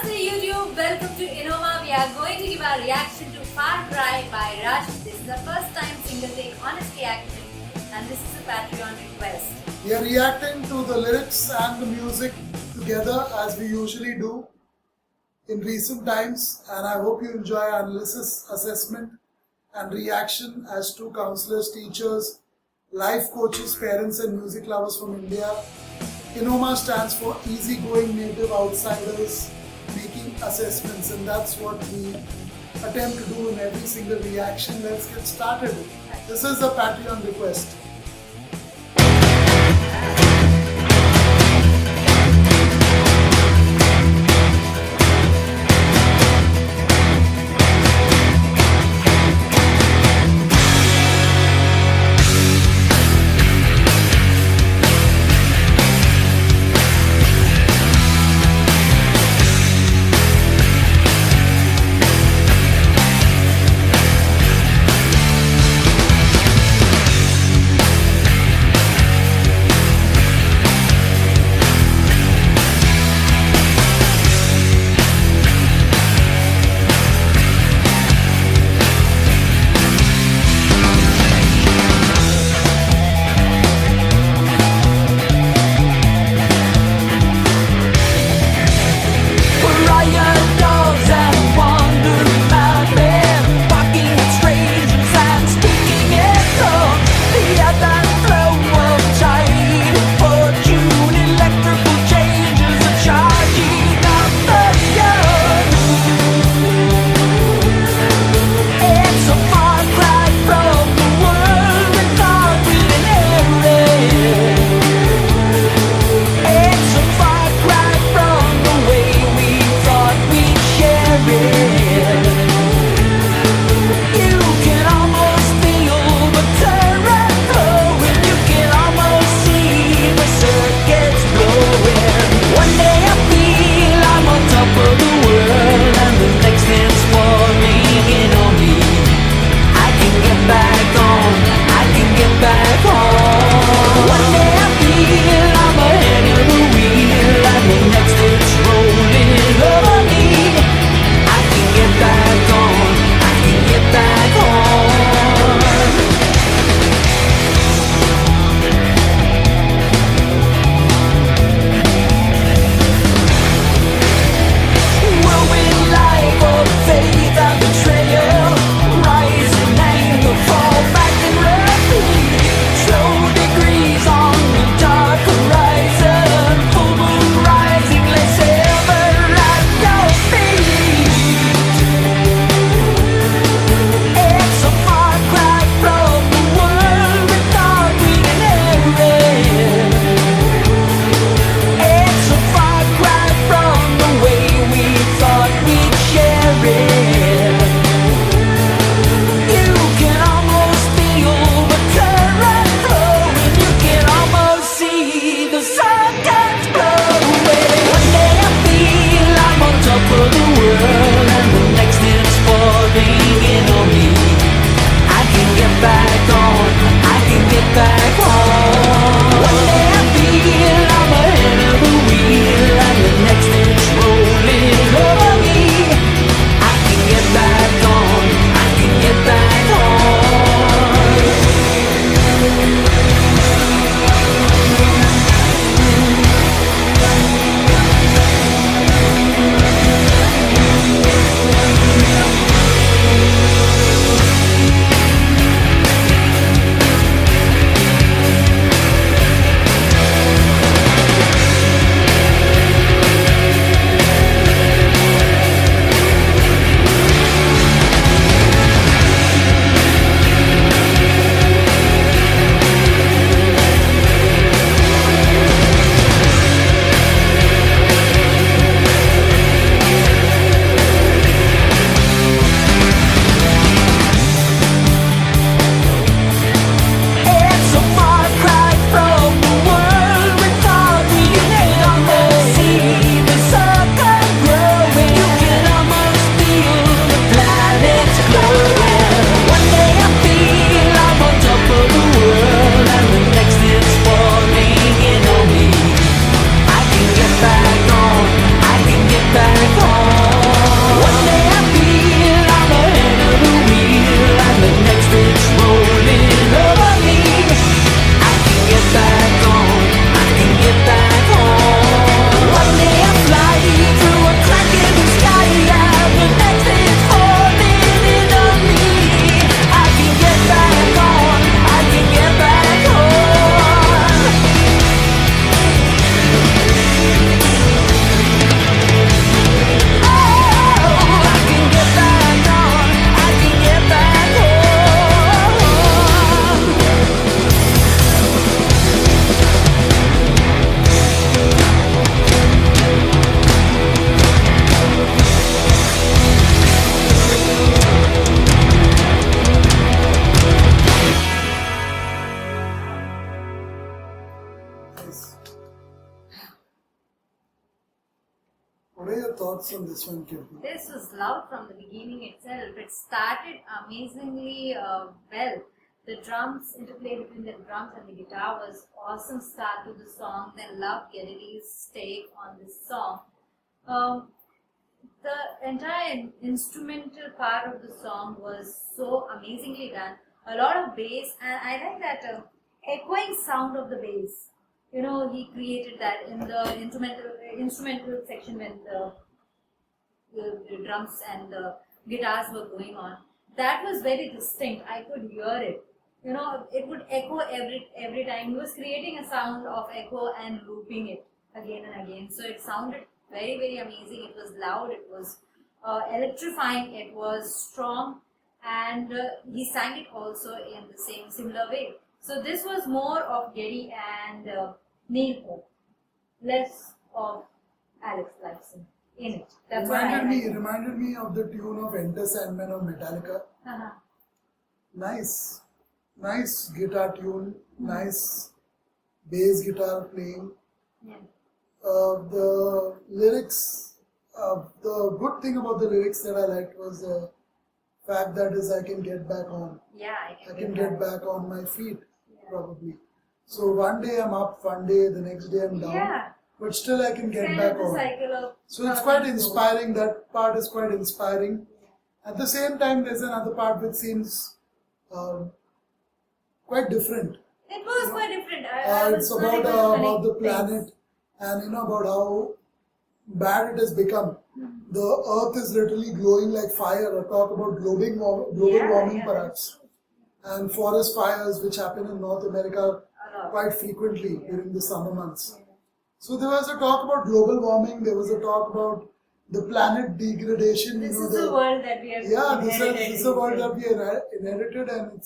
Namaste YouTube, welcome to Enoma. We are going to give our reaction to Far Cry by Raj. This is the first time single take honestly acted and this is a Patreon request. We are reacting to the lyrics and the music together as we usually do in recent times, and I hope you enjoy our analysis, assessment and reaction as two counselors, teachers, life coaches, parents and music lovers from India. Enoma stands for Easygoing Native Outsiders Making Assessments, and that's what we attempt to do in every single reaction. Let's get started. This is a Patreon request. What are your thoughts on this one, Kirti? This was loud from the beginning itself. It started amazingly well. The drums, interplay between the drums and the guitar was awesome start to the song. Then loved Geddy's take on this song. Um, the entire instrumental part of the song was so amazingly done. A lot of bass, and I like that echoing sound of the bass. You know, he created that in the instrumental section when the drums and the guitars were going on. That was very distinct. I could hear it. You know, it would echo every time. He was creating a sound of echo and looping it again and again. So it sounded very, very amazing. It was loud. It was electrifying. It was strong, and he sang it also in the same similar way. So this was more of Geddy and Neil Peart, less of Alex Lifeson in it. That's why reminded me of the tune of Enter Sandman of Metallica. Uh-huh. Nice guitar tune, nice bass guitar playing. Yeah. The lyrics, the good thing about the lyrics that I liked was the fact that I can get back on. Yeah, I can get back on my feet, probably. So one day I'm up, one day the next day I'm down. Yeah. But still I can get Kind back of the on. cycle of So it's quite inspiring. That part is quite inspiring. At the same time, there's another part which seems quite different. It was quite different. It's about the planet, and about how bad it has become. The earth is literally glowing like fire. Or talk about global warming perhaps, and forest fires which happen in North America quite frequently during the summer months. So there was a talk about global warming. There was a talk about the planet degradation. This is the world that we have inherited. This is a world that we inherited, and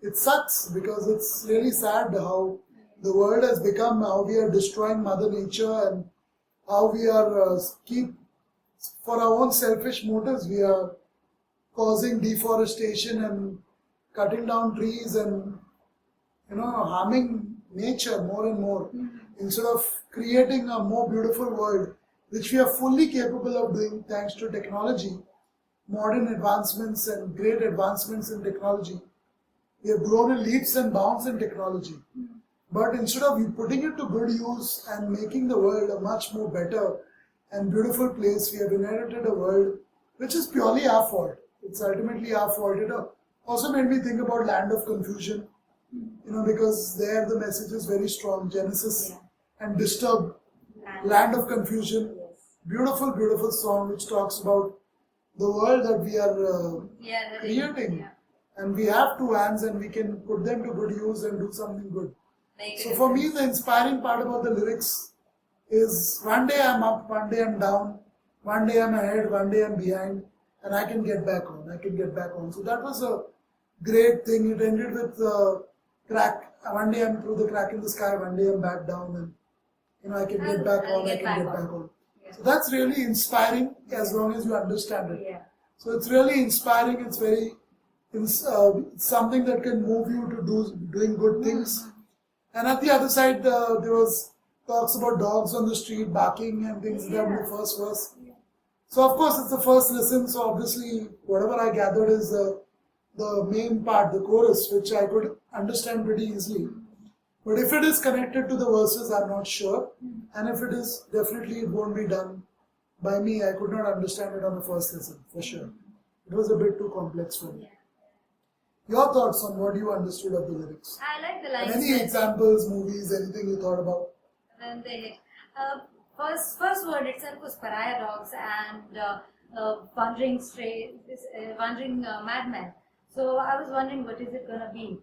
it sucks because it's really sad how the world has become, how we are destroying Mother Nature, and how we are for our own selfish motives, we are causing deforestation and cutting down trees and harming nature more and more, instead of creating a more beautiful world, which we are fully capable of doing thanks to technology, modern advancements and great advancements in technology. We have grown in leaps and bounds in technology. But instead of putting it to good use and making the world a much more better and beautiful place, we have inherited a world which is purely our fault. It's ultimately our fault. It also made me think about Land of Confusion, because there the message is very strong. Genesis and Disturbed, Land of Confusion. Beautiful, beautiful song which talks about the world that we are creating. Yeah. And we have two hands and we can put them to good use and do something good. So for me, the inspiring part about the lyrics is one day I'm up, one day I'm down, one day I'm ahead, one day I'm behind, and I can get back on. So that was a great thing. It ended with crack. One day I'm through the crack in the sky, one day I'm back down, and I can get back on. Yeah. So that's really inspiring as long as you understand it. Yeah. So it's really inspiring. It's very something that can move you to doing good things. And at the other side, there was talks about dogs on the street barking and things like that in the first verse. So of course it's the first listen. So obviously whatever I gathered is the main part, the chorus, which I could understand pretty easily. But if it is connected to the verses, I'm not sure. And if it is, definitely it won't be done by me. I could not understand it on the first listen, for sure. It was a bit too complex for me. Your thoughts on what you understood of the lyrics? I like the lines. Any examples, movies, anything you thought about? When they first word itself was pariah dogs and wandering madman. So I was wondering what is it gonna be?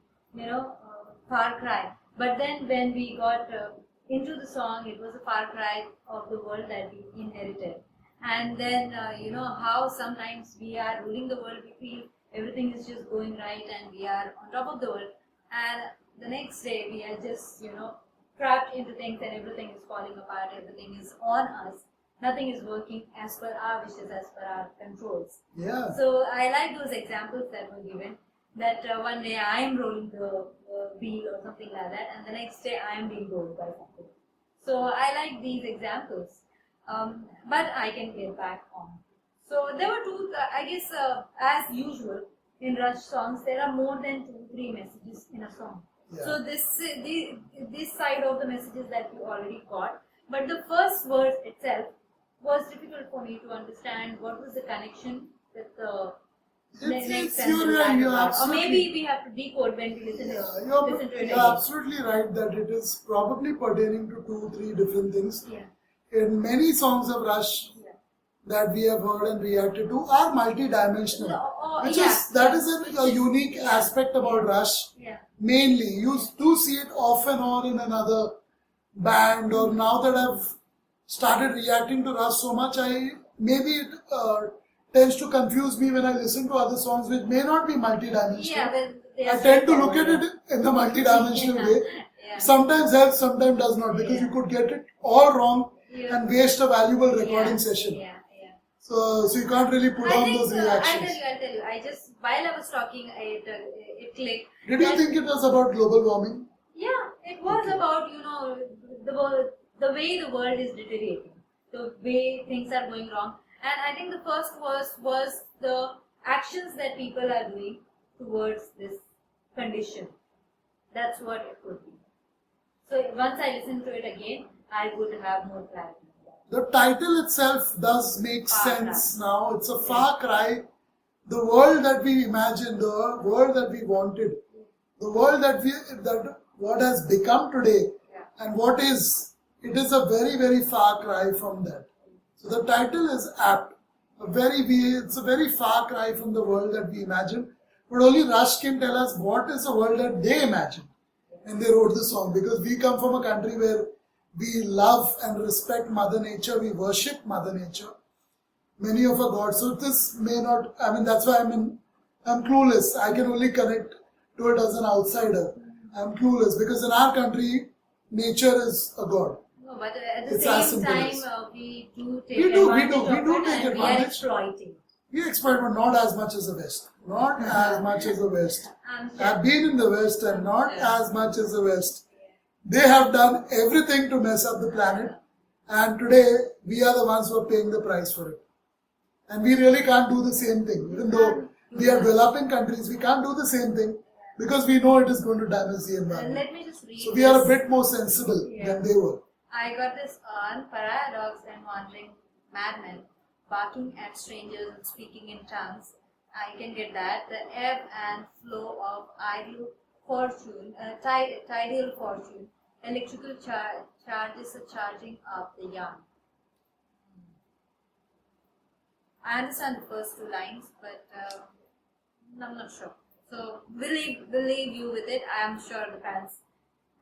Far cry. But then when we got into the song, it was a far cry of the world that we inherited. And then how sometimes we are ruling the world, we feel everything is just going right and we are on top of the world, and the next day we are just trapped into things and everything is falling apart, everything is on us, nothing is working as per our wishes, as per our controls. So I like those examples that were given, that one day I am rolling the wheel or something like that, and the next day I am being rolled by something. So I like these examples. But I can get back on. So there were two, I guess, as usual in Rush songs, there are more than 2-3 messages in a song. Yeah. So this side of the messages that you already got, but the first verse itself was difficult for me to understand what was the connection with the next sentence. Or maybe we have to decode when we listen to it again. You're absolutely right that it is probably pertaining to 2-3 different things. Yeah. In many songs of Rush that we have heard and reacted to are multi-dimensional, that is a unique aspect about Rush. Yeah. Mainly, you do see it off and on in another band, or now that I've started reacting to Rush so much, maybe it tends to confuse me when I listen to other songs which may not be multi-dimensional. Yeah, I tend to look at it in the multi-dimensional way. Yeah. Sometimes helps, sometimes does not, because you could get it all wrong and waste a valuable recording session. Yeah. So you can't really put on those reactions. I'll tell you. I just, while I was talking, it clicked. Did you think it was about global warming? Yeah, it was about, the way the world is deteriorating, the way things are going wrong. And I think the first was the actions that people are doing towards this condition. That's what it could be. So once I listen to it again, I would have more clarity. The title itself does make sense now. It's a far cry. The world that we imagined, the world that we wanted, the world that what has become today, and what is, it is a very, very far cry from that. So the title is apt. It's a very far cry from the world that we imagined. But only Rush can tell us what is the world that they imagined when they wrote the song. Because we come from a country where we love and respect Mother Nature. We worship Mother Nature. Many of our gods. So this may not, that's why I'm clueless. I can only connect to it as an outsider. I'm clueless because in our country, nature is a god. No, but at the same time, we do take advantage advantage. We are exploiting. We exploit, but not as much as the West. Not as much as the West. I've been in the West and not as much as the West. They have done everything to mess up the planet, and today we are the ones who are paying the price for it. And we really can't do the same thing. Even though we are developing countries, we can't do the same thing because we know it is going to damage the environment. Let me just read. So we are a bit more sensible than they were. I got this on pariah dogs and wandering madmen, barking at strangers and speaking in tongues. I can get that. The ebb and flow of tidal fortune, electrical charges are charging up the yarn. I understand the first two lines, but I'm not sure. So we'll leave you with it. I am sure the fans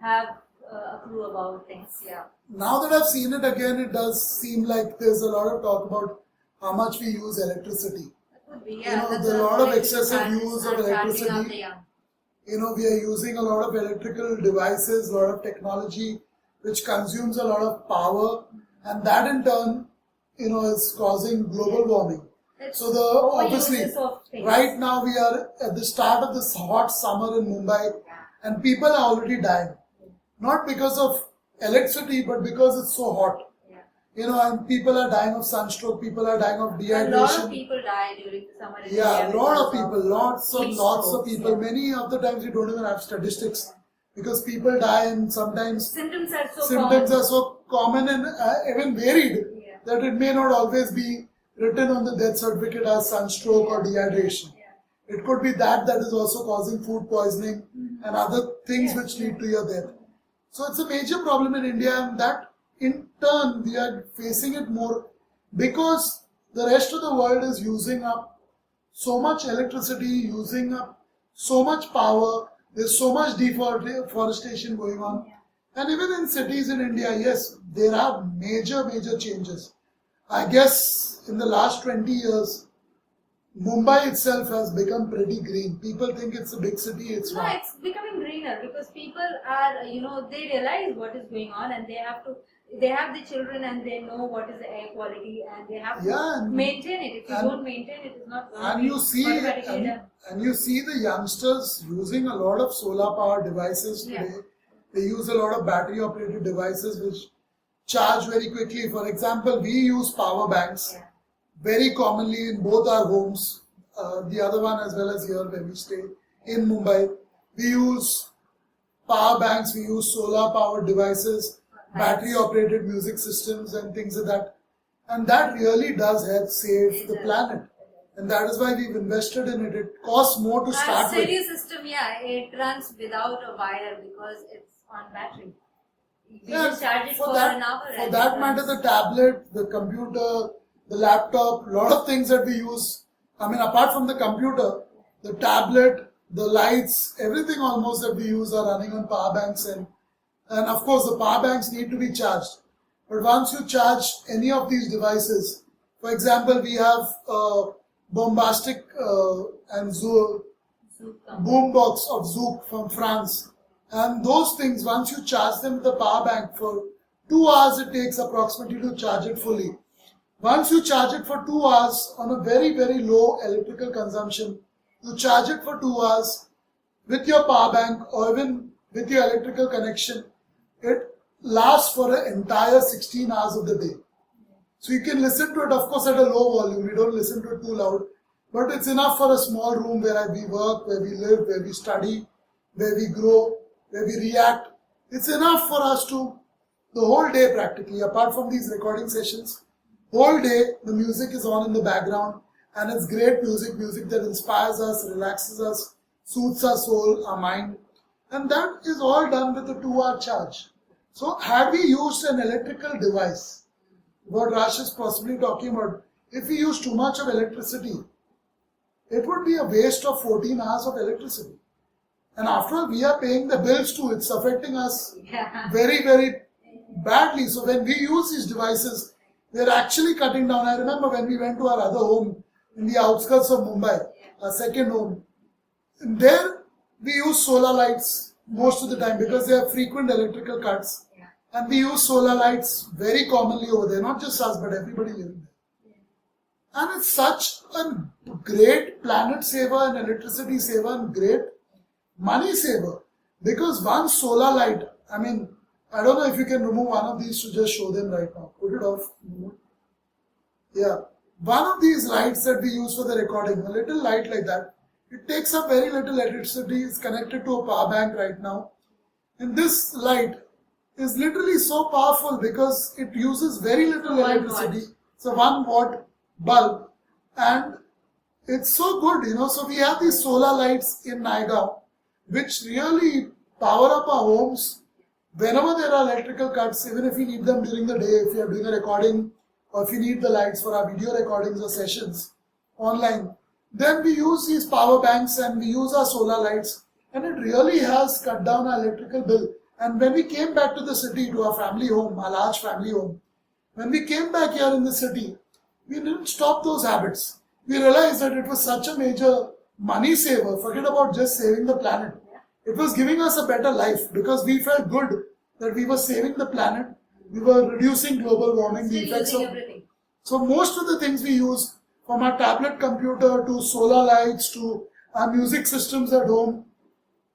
have a clue about things. Yeah. Now that I've seen it again, it does seem like there's a lot of talk about how much we use electricity. That would be, yeah. There's a lot of excessive use of electricity. We are using a lot of electrical devices, a lot of technology, which consumes a lot of power, and that in turn, is causing global warming. So obviously, right now we are at the start of this hot summer in Mumbai, and people are already dying. Not because of electricity, but because it's so hot. And people are dying of sunstroke, people are dying of dehydration. A lot of people die during the summer. Yeah, a lot of people, lots of people. Yeah. Many of the times we don't even have statistics because people die and sometimes symptoms are so common and even varied that it may not always be written on the death certificate as sunstroke or dehydration. It could be that is also causing food poisoning and other things which lead to your death. So it's a major problem in India, and that in turn we are facing it more because the rest of the world is using up so much electricity, using up so much power. There's so much deforestation going on. And even in cities in India, yes, there are major changes. I guess in the last 20 years, Mumbai itself has become pretty green. People think it's a big city, it's not. No, it's becoming greener because people are, they realize what is going on and they have the children and they know what is the air quality and they have to maintain it. If you don't maintain it, it's not going to be automatically done. And you see the youngsters using a lot of solar power devices today. They use a lot of battery operated devices which charge very quickly. For example, we use power banks very commonly in both our homes, the other one as well as here where we stay in Mumbai. We use power banks, we use solar powered devices, battery operated music systems and things like that. And that really does help save the planet. And that is why we've invested in it. It costs more to start with. Our system, it runs without a wire because it's on battery. You just charge it for an hour. For that matter, the tablet, the computer, the laptop, a lot of things that we use. I mean, apart from the computer, the tablet, the lights, everything almost that we use are running on power banks. And of course, the power banks need to be charged. But once you charge any of these devices, for example, we have bombastic and boombox of Zouk from France. And those things, once you charge them with the power bank for 2 hours, it takes approximately to charge it fully. Once you charge it for 2 hours on a very, very low electrical consumption, you charge it for 2 hours with your power bank or even with your electrical connection, it lasts for an entire 16 hours of the day. So you can listen to it, of course, at a low volume. You don't listen to it too loud. But it's enough for a small room where we work, where we live, where we study, where we grow, where we react. It's enough for us to, the whole day practically, apart from these recording sessions, whole day the music is on in the background and it's great music that inspires us, relaxes us, soothes our soul, our mind. And that is all done with a 2-hour charge. So had we used an electrical device, what Rash is possibly talking about, if we use too much of electricity, it would be a waste of 14 hours of electricity. And after all, we are paying the bills too. It's affecting us very, very badly. So when we use these devices, we're actually cutting down. I remember when we went to our other home in the outskirts of Mumbai, our second home. And there we use solar lights most of the time because there are frequent electrical cuts. And we use solar lights very commonly over there. Not just us, but everybody living there. And it's such a great planet saver and electricity saver and great money saver. Because one solar light, I mean, I don't know if you can remove one of these to just show them right now. Put it off. Yeah. One of these lights that we use for the recording, a little light like that, it takes up very little electricity. It's connected to a power bank right now. And this light is literally so powerful because it uses very little electricity. It's a 1 watt bulb and it's so good, So we have these solar lights in Naigaon which really power up our homes whenever there are electrical cuts, even if we need them during the day, if we are doing a recording or if we need the lights for our video recordings or sessions online. Then we use these power banks and we use our solar lights and it really has cut down our electrical bill. And when we came back to the city, to our family home, our large family home, when we came back here in the city, we didn't stop those habits. We realized that it was such a major money saver. Forget about just saving the planet. It was giving us a better life because we felt good that we were saving the planet. We were reducing global warming, the effects of everything. So most of the things we use, from our tablet computer to solar lights to our music systems at home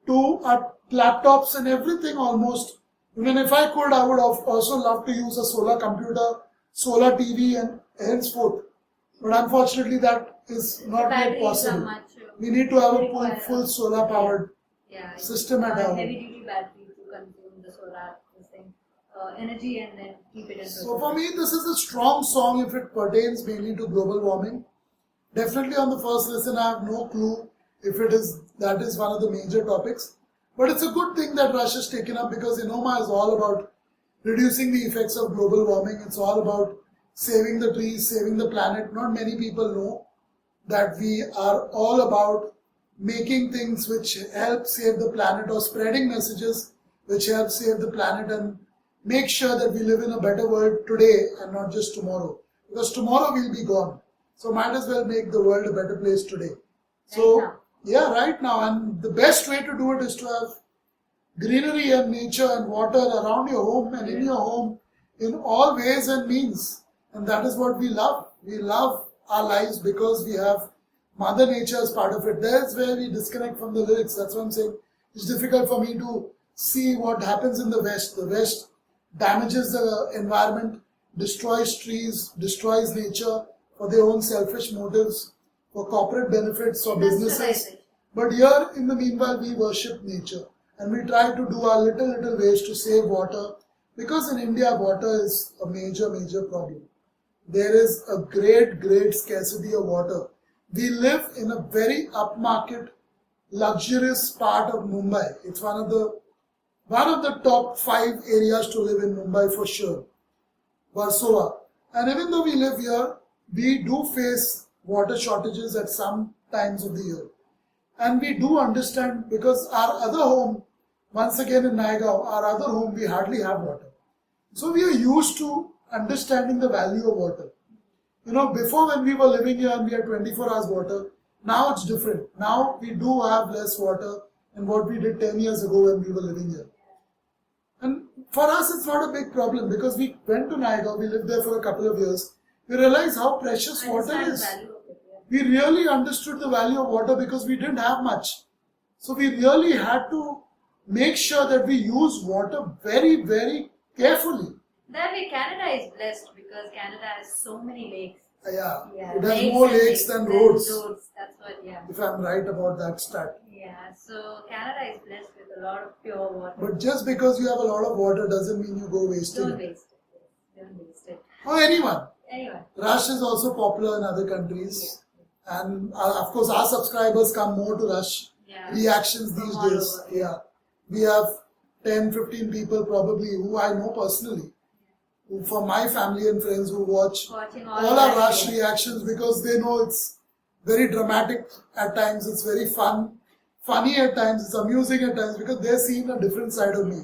to our laptops and everything almost. Even if I could, I would have also loved to use a solar computer, solar TV and henceforth. But unfortunately that is not yet possible. We need to have a full solar powered system at home. Heavy duty battery to consume the solar energy and then keep it in. So for me, this is a strong song if it pertains mainly to global warming. Definitely on the first listen, I have no clue if that is one of the major topics. But it's a good thing that Rush has taken up because Enoma is all about reducing the effects of global warming. It's all about saving the trees, saving the planet. Not many people know that we are all about making things which help save the planet or spreading messages which help save the planet and make sure that we live in a better world today and not just tomorrow. Because tomorrow we'll be gone. So might as well make the world a better place today. So right now. And the best way to do it is to have greenery and nature and water around your home and in your home in all ways and means. And that is what we love. We love our lives because we have Mother Nature as part of it. That's where we disconnect from the lyrics. That's what I'm saying. It's difficult for me to see what happens in the West. The West damages the environment, destroys trees, destroys nature for their own selfish motives, for corporate benefits or businesses. Industrialization. But here, in the meanwhile, we worship nature and we try to do our little ways to save water, because in India, water is a major problem. There is a great scarcity of water. We live in a very upmarket, luxurious part of Mumbai. It's one of the top 5 areas to live in Mumbai for sure. Warsaw. And even though we live here, we do face water shortages at some times of the year. And we do understand, because our other home, once again in Naigaon, our other home, we hardly have water. So we are used to understanding the value of water. You know, before when we were living here and we had 24 hours water, now it's different. Now we do have less water than what we did 10 years ago when we were living here. And for us, it's not a big problem, because we went to Naigaon, we lived there for a couple of years. We realized how precious water is. We really understood the value of water because we didn't have much. So we really had to make sure that we use water very carefully. That way, Canada is blessed because Canada has so many lakes. Yeah, it has more lakes than roads. That's what, if I'm right about that stat. Yeah, so Canada is blessed with a lot of pure water. But just because you have a lot of water doesn't mean you go wasting Don't waste it. Don't waste it. Or anyone. Anyone. Rush is also popular in other countries. And of course, our subscribers come more to Rush reactions these days. We have 10-15 people probably who I know personally, who from my family and friends, who watch all our Rush reactions, because they know it's very dramatic at times, it's very funny at times, it's amusing at times, because they're seeing a different side of me.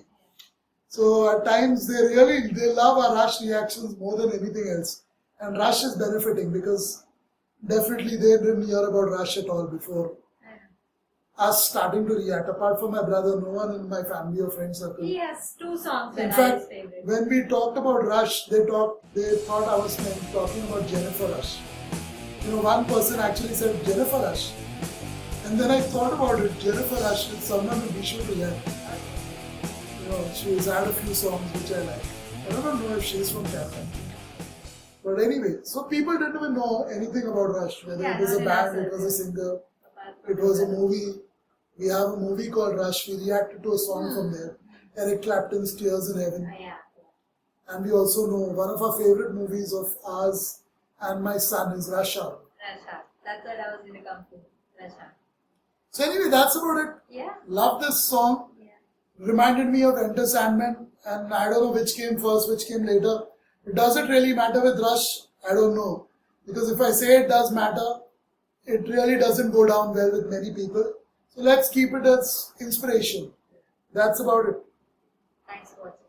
So at times they love our Rush reactions more than anything else. And Rush is benefiting, because definitely they didn't hear about Rush at all before us starting to react. Apart from my brother, no one in my family or friend circle. He has 2 songs that in are fact, his favorite. When we talked about Rush, they thought I was talking about Jennifer Rush. You know, one person actually said Jennifer Rush. And then I thought about it, Jennifer Rush is someone who we should react. You know, she's had a few songs which I like. I don't know if she's from Canada. But anyway, so people didn't even know anything about Rush, whether it was a band, it was a singer, it was a movie. We have a movie called Rush. We reacted to a song from there, Eric Clapton's Tears in Heaven. And we also know one of our favorite movies of ours and my son is Rush Hour. Rush Hour. That's what I was going to come to. Rush Hour. So anyway, that's about it. Yeah. Love this song. Reminded me of Enter Sandman, and I don't know which came first, which came later. Does it really matter with Rush? I don't know. Because if I say it does matter, it really doesn't go down well with many people. So let's keep it as inspiration. That's about it. Thanks for watching.